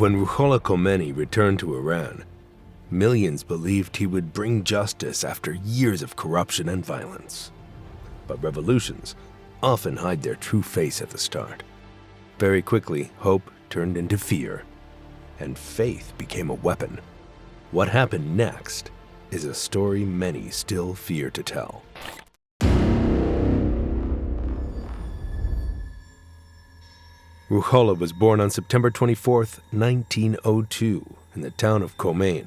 When Ruhollah Khomeini returned to Iran, millions believed he would bring justice after years of corruption and violence. But revolutions often hide their true face at the start. Very quickly, hope turned into fear, and faith became a weapon. What happened next is a story many still fear to tell. Ruhollah was born on September 24, 1902, in the town of Khomeini,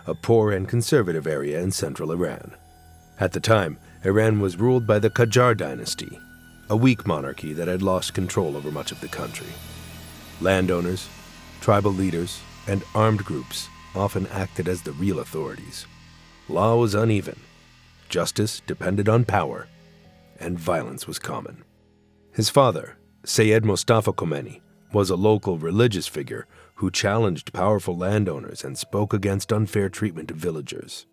a poor and conservative area in central Iran. At the time, Iran was ruled by the Qajar dynasty, a weak monarchy that had lost control over much of the country. Landowners, tribal leaders, and armed groups often acted as the real authorities. Law was uneven, justice depended on power, and violence was common. His father, Sayyid Mustafa Khomeini, was a local religious figure who challenged powerful landowners and spoke against unfair treatment of villagers.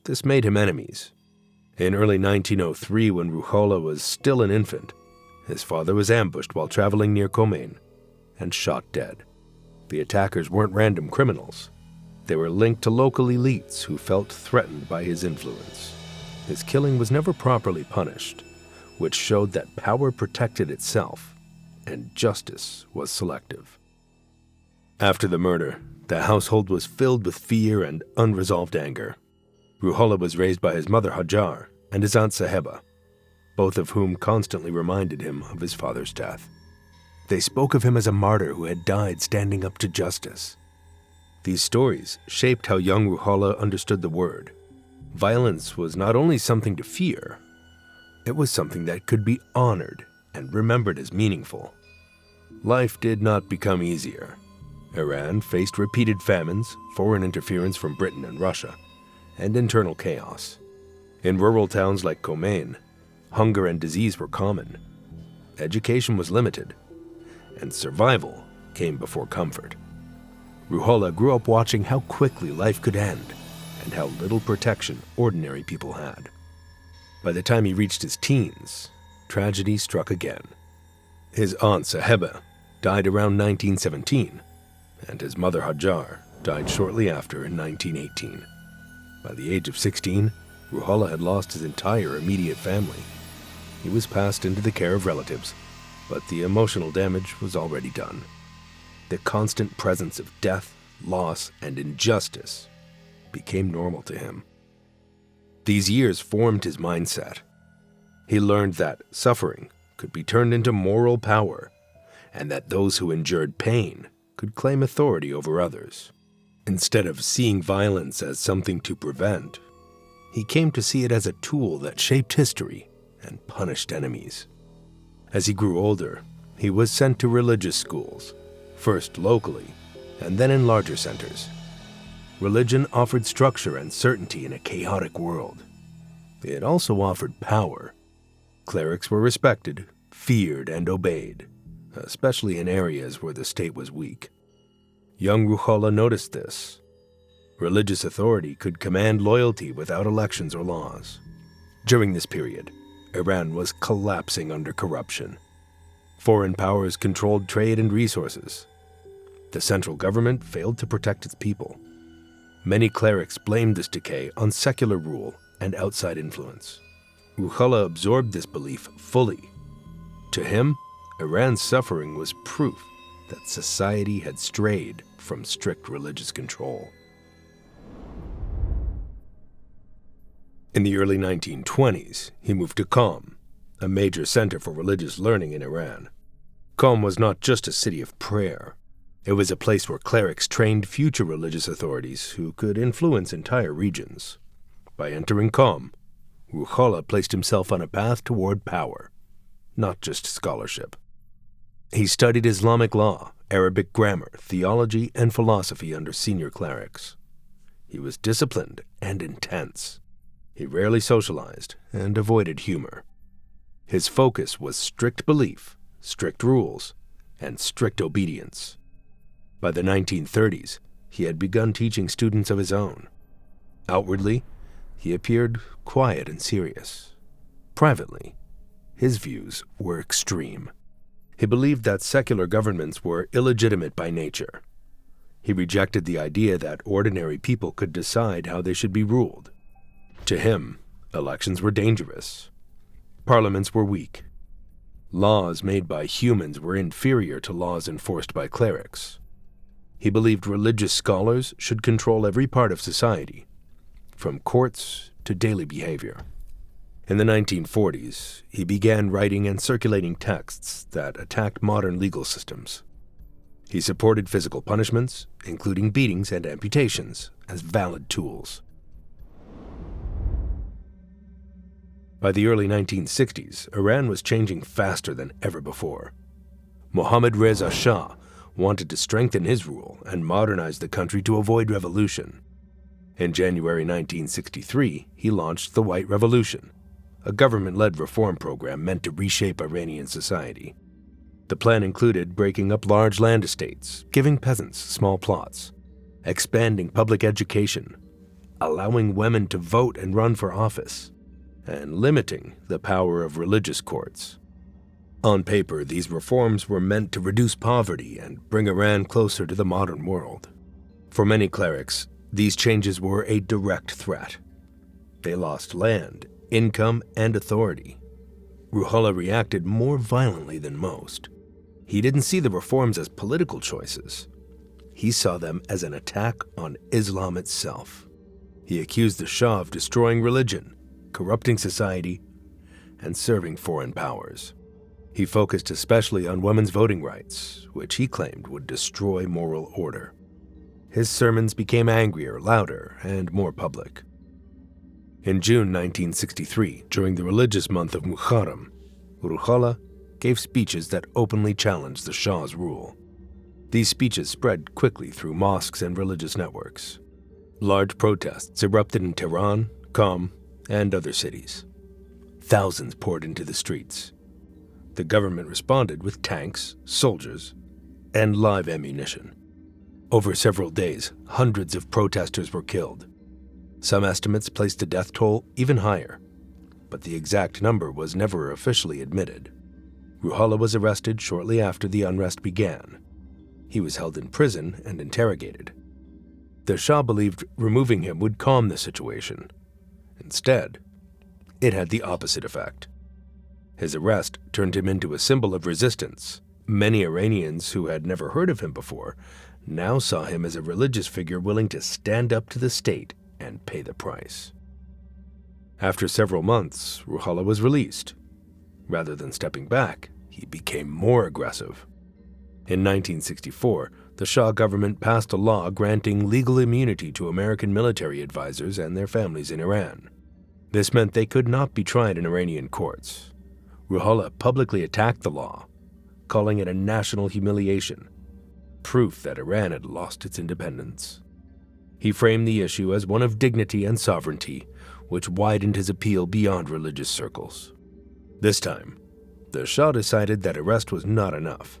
This made him enemies. In early 1903, when Ruhollah was still an infant, his father was ambushed while traveling near Khomeini and shot dead. The attackers weren't random criminals. They were linked to local elites who felt threatened by his influence. His killing was never properly punished, which showed that power protected itself and justice was selective. After the murder, the household was filled with fear and unresolved anger. Ruhollah was raised by his mother Hajar and his aunt Saheba, both of whom constantly reminded him of his father's death. They spoke of him as a martyr who had died standing up to justice. These stories shaped how young Ruhollah understood the word. Violence was not only something to fear, it was something that could be honored and remembered as meaningful. Life did not become easier. Iran faced repeated famines, foreign interference from Britain and Russia, and internal chaos. In rural towns like Khomeini, hunger and disease were common. Education was limited, and survival came before comfort. Ruhollah grew up watching how quickly life could end and how little protection ordinary people had. By the time he reached his teens, tragedy struck again. His aunt Saheba died around 1917, and his mother Hajar died shortly after in 1918. By the age of 16, Ruhollah had lost his entire immediate family. He was passed into the care of relatives, but the emotional damage was already done. The constant presence of death, loss, and injustice became normal to him. These years formed his mindset. He learned that suffering could be turned into moral power, and that those who endured pain could claim authority over others. Instead of seeing violence as something to prevent, he came to see it as a tool that shaped history and punished enemies. As he grew older, he was sent to religious schools, first locally and then in larger centers. Religion offered structure and certainty in a chaotic world. It also offered power. Clerics were respected, feared, and obeyed, especially in areas where the state was weak. Young Ruhollah noticed this. Religious authority could command loyalty without elections or laws. During this period, Iran was collapsing under corruption. Foreign powers controlled trade and resources. The central government failed to protect its people. Many clerics blamed this decay on secular rule and outside influence. Ruhollah absorbed this belief fully. To him, Iran's suffering was proof that society had strayed from strict religious control. In the early 1920s, he moved to Qom, a major center for religious learning in Iran. Qom was not just a city of prayer. It was a place where clerics trained future religious authorities who could influence entire regions. By entering Qom, Ruhollah placed himself on a path toward power, not just scholarship. He studied Islamic law, Arabic grammar, theology, and philosophy under senior clerics. He was disciplined and intense. He rarely socialized and avoided humor. His focus was strict belief, strict rules, and strict obedience. By the 1930s, he had begun teaching students of his own. Outwardly, he appeared quiet and serious. Privately, his views were extreme. He believed that secular governments were illegitimate by nature. He rejected the idea that ordinary people could decide how they should be ruled. To him, elections were dangerous. Parliaments were weak. Laws made by humans were inferior to laws enforced by clerics. He believed religious scholars should control every part of society, from courts to daily behavior. In the 1940s, he began writing and circulating texts that attacked modern legal systems. He supported physical punishments, including beatings and amputations, as valid tools. By the early 1960s, Iran was changing faster than ever before. Mohammad Reza Shah wanted to strengthen his rule and modernize the country to avoid revolution. In January 1963, he launched the White Revolution, a government-led reform program meant to reshape Iranian society. The plan included breaking up large land estates, giving peasants small plots, expanding public education, allowing women to vote and run for office, and limiting the power of religious courts. On paper, these reforms were meant to reduce poverty and bring Iran closer to the modern world. For many clerics, these changes were a direct threat. They lost land, income, and authority. Ruhollah reacted more violently than most. He didn't see the reforms as political choices. He saw them as an attack on Islam itself. He accused the Shah of destroying religion, corrupting society, and serving foreign powers. He focused especially on women's voting rights, which he claimed would destroy moral order. His sermons became angrier, louder, and more public. In June 1963, during the religious month of Muharram, Ruhollah gave speeches that openly challenged the Shah's rule. These speeches spread quickly through mosques and religious networks. Large protests erupted in Tehran, Qom, and other cities. Thousands poured into the streets. The government responded with tanks, soldiers, and live ammunition. Over several days, hundreds of protesters were killed. Some estimates placed the death toll even higher, but the exact number was never officially admitted. Ruhollah was arrested shortly after the unrest began. He was held in prison and interrogated. The Shah believed removing him would calm the situation. Instead, it had the opposite effect. His arrest turned him into a symbol of resistance. Many Iranians who had never heard of him before now saw him as a religious figure willing to stand up to the state and pay the price. After several months, Ruhollah was released. Rather than stepping back, he became more aggressive. In 1964, the Shah government passed a law granting legal immunity to American military advisors and their families in Iran. This meant they could not be tried in Iranian courts. Ruhollah publicly attacked the law, calling it a national humiliation, proof that Iran had lost its independence. He framed the issue as one of dignity and sovereignty, which widened his appeal beyond religious circles. This time, the Shah decided that arrest was not enough.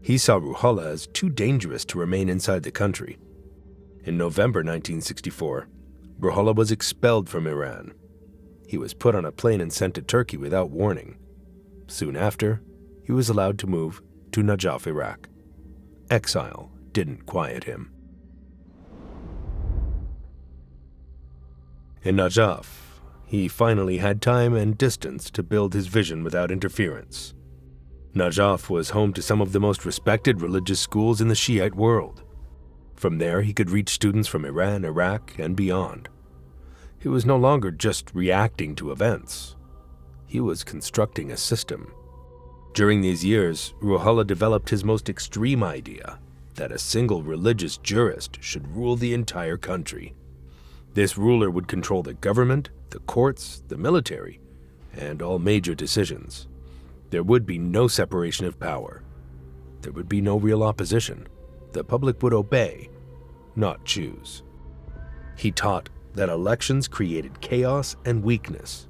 He saw Ruhollah as too dangerous to remain inside the country. In November 1964, Ruhollah was expelled from Iran. He was put on a plane and sent to Turkey without warning. Soon after, he was allowed to move to Najaf, Iraq. Exile didn't quiet him. In Najaf, he finally had time and distance to build his vision without interference. Najaf was home to some of the most respected religious schools in the Shiite world. From there, he could reach students from Iran, Iraq, and beyond. He was no longer just reacting to events. He was constructing a system. During these years, Ruhollah developed his most extreme idea, that a single religious jurist should rule the entire country. This ruler would control the government, the courts, the military, and all major decisions. There would be no separation of power. There would be no real opposition. The public would obey, not choose. He taught that elections created chaos and weakness.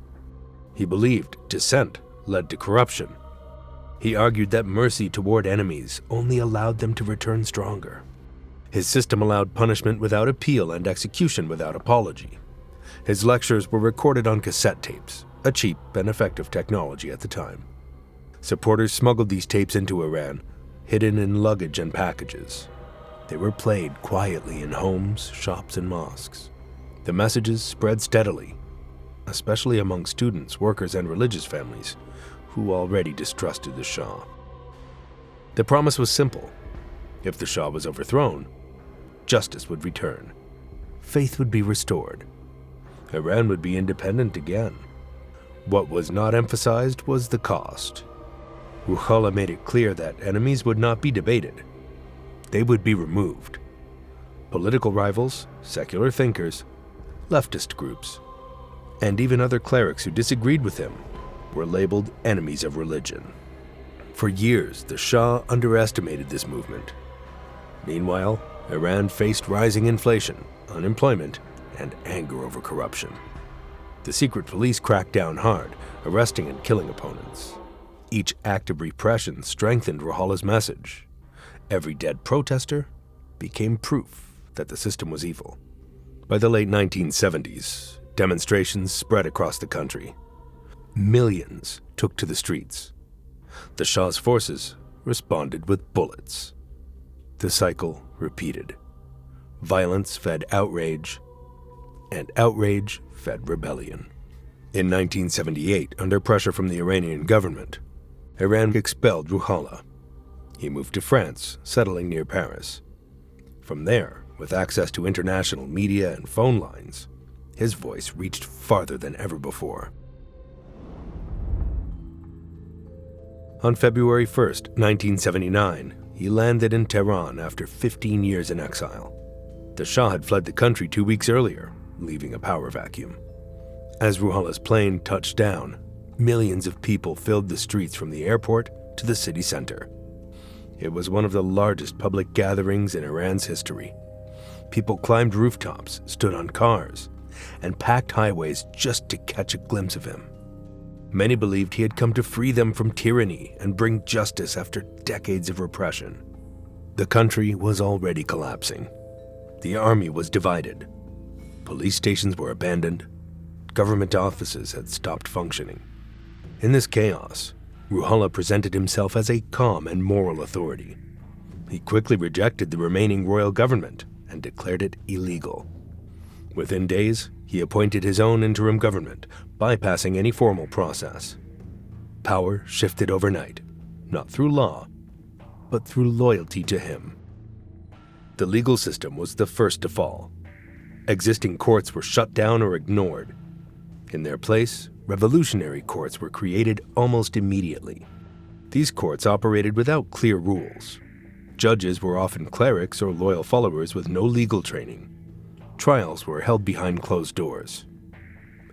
He believed dissent led to corruption. He argued that mercy toward enemies only allowed them to return stronger. His system allowed punishment without appeal and execution without apology. His lectures were recorded on cassette tapes, a cheap and effective technology at the time. Supporters smuggled these tapes into Iran, hidden in luggage and packages. They were played quietly in homes, shops, and mosques. The messages spread steadily, especially among students, workers, and religious families who already distrusted the Shah. The promise was simple. If the Shah was overthrown, justice would return. Faith would be restored. Iran would be independent again. What was not emphasized was the cost. Ruhollah made it clear that enemies would not be debated. They would be removed. Political rivals, secular thinkers, leftist groups, and even other clerics who disagreed with him were labeled enemies of religion. For years, the Shah underestimated this movement. Meanwhile, Iran faced rising inflation, unemployment, and anger over corruption. The secret police cracked down hard, arresting and killing opponents. Each act of repression strengthened Ruhollah's message. Every dead protester became proof that the system was evil. By the late 1970s, demonstrations spread across the country. Millions took to the streets. The Shah's forces responded with bullets. The cycle repeated. Violence fed outrage, and outrage fed rebellion. In 1978, under pressure from the Iranian government, Iran expelled Ruhollah. He moved to France, settling near Paris. From there, with access to international media and phone lines, his voice reached farther than ever before. On February 1st, 1979, he landed in Tehran after 15 years in exile. The Shah had fled the country 2 weeks earlier, leaving a power vacuum. As Ruhollah's plane touched down, millions of people filled the streets from the airport to the city center. It was one of the largest public gatherings in Iran's history. People climbed rooftops, stood on cars, and packed highways just to catch a glimpse of him. Many believed he had come to free them from tyranny and bring justice after decades of repression. The country was already collapsing. The army was divided. Police stations were abandoned. Government offices had stopped functioning. In this chaos, Ruhollah presented himself as a calm and moral authority. He quickly rejected the remaining royal government and declared it illegal. Within days, he appointed his own interim government, bypassing any formal process. Power shifted overnight, not through law, but through loyalty to him. The legal system was the first to fall. Existing courts were shut down or ignored. In their place, revolutionary courts were created almost immediately. These courts operated without clear rules. Judges were often clerics or loyal followers with no legal training. Trials were held behind closed doors.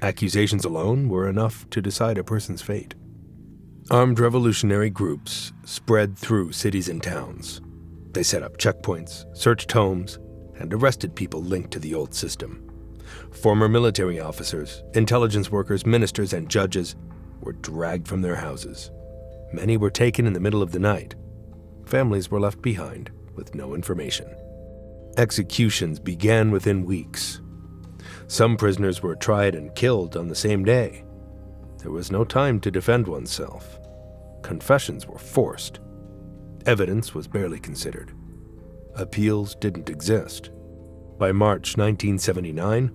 Accusations alone were enough to decide a person's fate. Armed revolutionary groups spread through cities and towns. They set up checkpoints, searched homes, and arrested people linked to the old system. Former military officers, intelligence workers, ministers, and judges were dragged from their houses. Many were taken in the middle of the night. Families were left behind with no information. Executions began within weeks. Some prisoners were tried and killed on the same day. There was no time to defend oneself. Confessions were forced. Evidence was barely considered. Appeals didn't exist. By March 1979,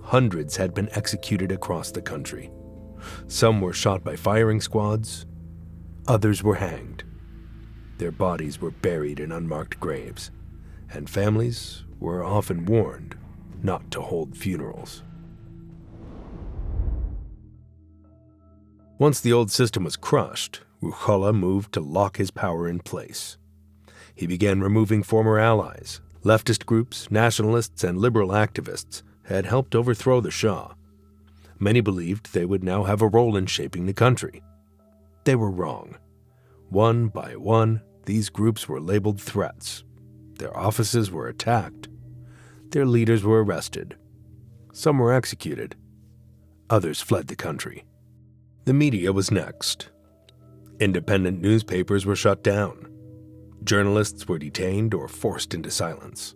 hundreds had been executed across the country. Some were shot by firing squads. Others were hanged. Their bodies were buried in unmarked graves, and families were often warned not to hold funerals. Once the old system was crushed, Ruhollah moved to lock his power in place. He began removing former allies. Leftist groups, nationalists, and liberal activists had helped overthrow the Shah. Many believed they would now have a role in shaping the country. They were wrong. One by one, these groups were labeled threats. Their offices were attacked. Their leaders were arrested. Some were executed. Others fled the country. The media was next. Independent newspapers were shut down. Journalists were detained or forced into silence.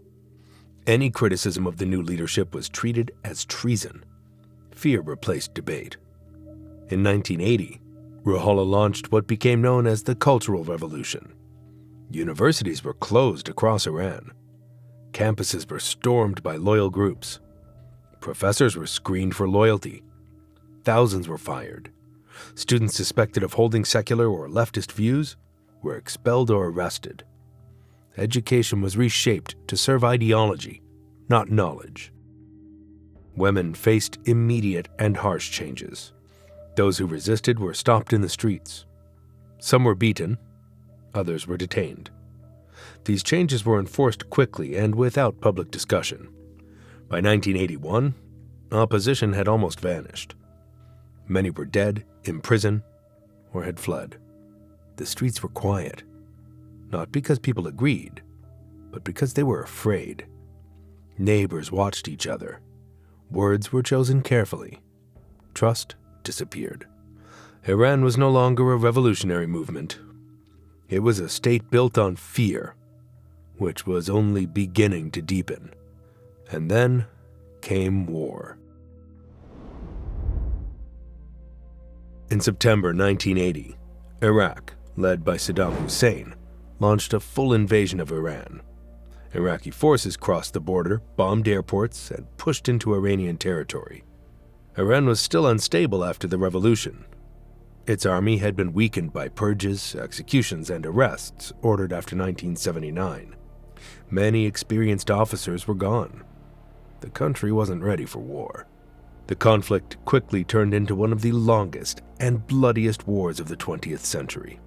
Any criticism of the new leadership was treated as treason. Fear replaced debate. In 1980, Ruhollah launched what became known as the Cultural Revolution. Universities were closed across Iran. Campuses were stormed by loyal groups. Professors were screened for loyalty. Thousands were fired. Students suspected of holding secular or leftist views were expelled or arrested. Education was reshaped to serve ideology, not knowledge. Women faced immediate and harsh changes. Those who resisted were stopped in the streets. Some were beaten, others were detained. These changes were enforced quickly and without public discussion. By 1981, opposition had almost vanished. Many were dead, in prison, or had fled. The streets were quiet, not because people agreed, but because they were afraid. Neighbors watched each other. Words were chosen carefully. Trust disappeared. Iran was no longer a revolutionary movement. It was a state built on fear, which was only beginning to deepen. And then came war. In September 1980, Iraq, led by Saddam Hussein, launched a full invasion of Iran. Iraqi forces crossed the border, bombed airports, and pushed into Iranian territory. Iran was still unstable after the revolution. Its army had been weakened by purges, executions, and arrests ordered after 1979. Many experienced officers were gone. The country wasn't ready for war. The conflict quickly turned into one of the longest and bloodiest wars of the 20th century.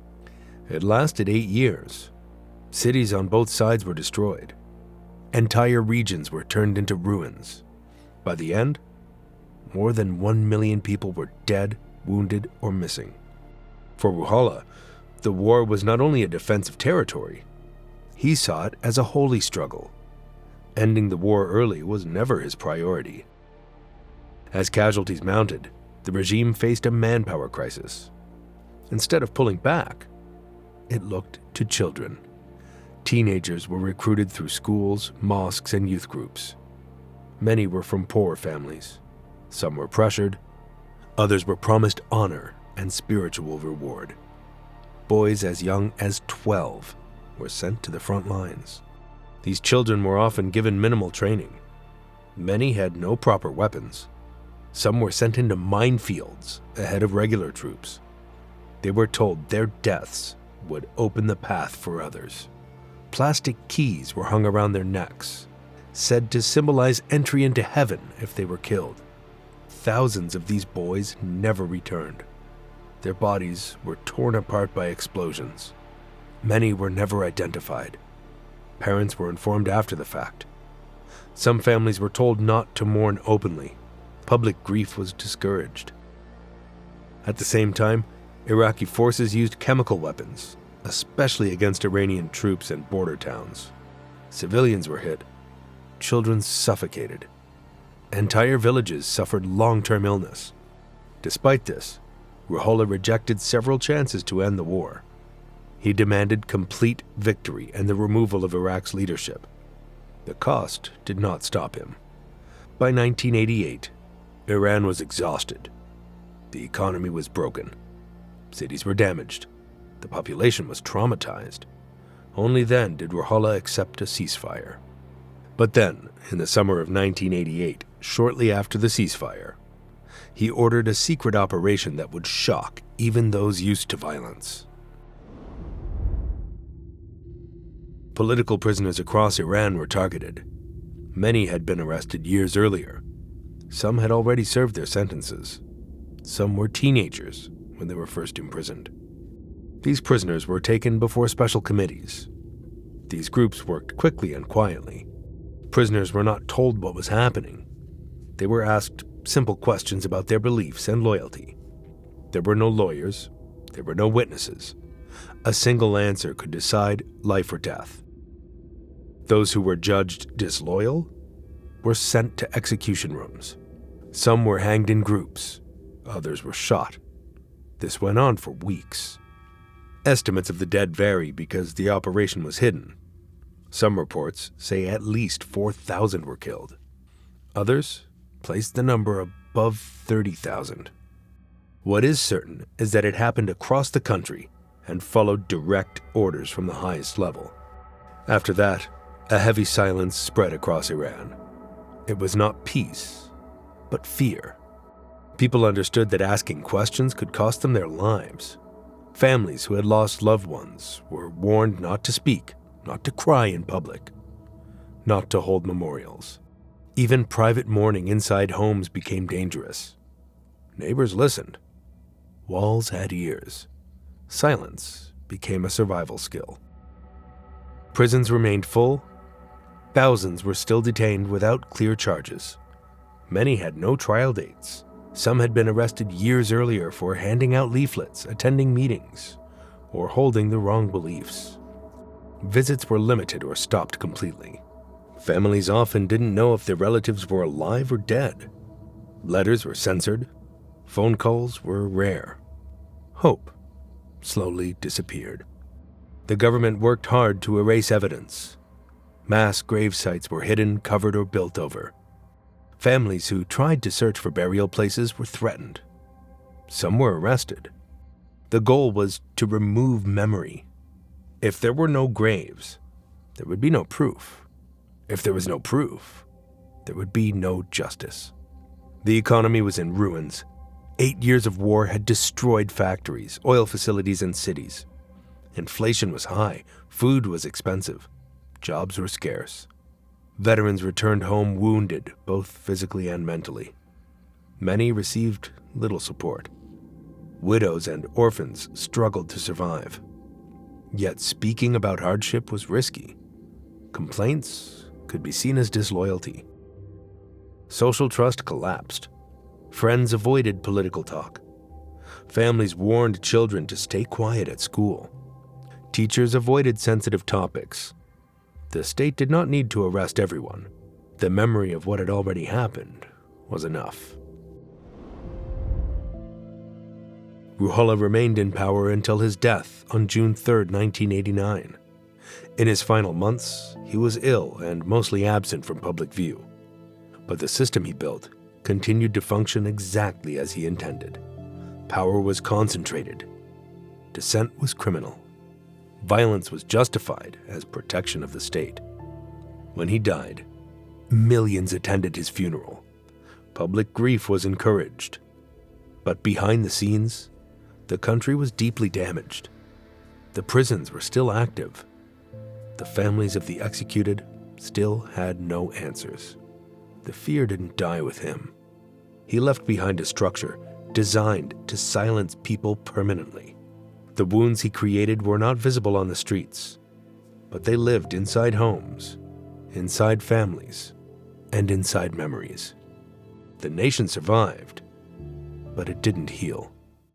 It lasted 8 years. Cities on both sides were destroyed. Entire regions were turned into ruins. By the end, more than 1 million people were dead, wounded, or missing. For Ruhollah, the war was not only a defense of territory, he saw it as a holy struggle. Ending the war early was never his priority. As casualties mounted, the regime faced a manpower crisis. Instead of pulling back, it looked to children. Teenagers were recruited through schools, mosques, and youth groups. Many were from poor families. Some were pressured. Others were promised honor and spiritual reward. Boys as young as 12 were sent to the front lines. These children were often given minimal training. Many had no proper weapons. Some were sent into minefields ahead of regular troops. They were told their deaths would open the path for others. Plastic keys were hung around their necks, said to symbolize entry into heaven if they were killed. Thousands of these boys never returned. Their bodies were torn apart by explosions. Many were never identified. Parents were informed after the fact. Some families were told not to mourn openly. Public grief was discouraged. At the same time, Iraqi forces used chemical weapons, especially against Iranian troops and border towns. Civilians were hit. Children suffocated. Entire villages suffered long-term illness. Despite this, Ruhollah rejected several chances to end the war. He demanded complete victory and the removal of Iraq's leadership. The cost did not stop him. By 1988, Iran was exhausted. The economy was broken. Cities were damaged. The population was traumatized. Only then did Ruhollah accept a ceasefire. But then, in the summer of 1988, shortly after the ceasefire, he ordered a secret operation that would shock even those used to violence. Political prisoners across Iran were targeted. Many had been arrested years earlier. Some had already served their sentences. Some were teenagers when they were first imprisoned. These prisoners were taken before special committees. These groups worked quickly and quietly. Prisoners were not told what was happening. They were asked simple questions about their beliefs and loyalty. There were no lawyers. There were no witnesses. A single answer could decide life or death. Those who were judged disloyal were sent to execution rooms. Some were hanged in groups. Others were shot. This went on for weeks. Estimates of the dead vary because the operation was hidden. Some reports say at least 4,000 were killed. Others place the number above 30,000. What is certain is that it happened across the country and followed direct orders from the highest level. After that, A heavy silence spread across Iran. It was not peace, but fear. People understood that asking questions could cost them their lives. Families who had lost loved ones were warned not to speak, not to cry in public, not to hold memorials. Even private mourning inside homes became dangerous. Neighbors listened. Walls had ears. Silence became a survival skill. Prisons remained full. Thousands were still detained without clear charges. Many had no trial dates. Some had been arrested years earlier for handing out leaflets, attending meetings, or holding the wrong beliefs. Visits were limited or stopped completely. Families often didn't know if their relatives were alive or dead. Letters were censored. Phone calls were rare. Hope slowly disappeared. The government worked hard to erase evidence. Mass grave sites were hidden, covered, or built over. Families who tried to search for burial places were threatened. Some were arrested. The goal was to remove memory. If there were no graves, there would be no proof. If there was no proof, there would be no justice. The economy was in ruins. 8 years of war had destroyed factories, oil facilities, and cities. Inflation was high, food was expensive, jobs were scarce. Veterans returned home wounded, both physically and mentally. Many received little support. Widows and orphans struggled to survive. Yet speaking about hardship was risky. Complaints could be seen as disloyalty. Social trust collapsed. Friends avoided political talk. Families warned children to stay quiet at school. Teachers avoided sensitive topics. The state did not need to arrest everyone. The memory of what had already happened was enough. Ruhollah remained in power until his death on June 3, 1989. In his final months, he was ill and mostly absent from public view. But the system he built continued to function exactly as he intended. Power was concentrated. Dissent was criminal. Violence was justified as protection of the state. When he died, millions attended his funeral. Public grief was encouraged. But behind the scenes, the country was deeply damaged. The prisons were still active. The families of the executed still had no answers. The fear didn't die with him. He left behind a structure designed to silence people permanently. The wounds he created were not visible on the streets, but they lived inside homes, inside families, and inside memories. The nation survived, but it didn't heal.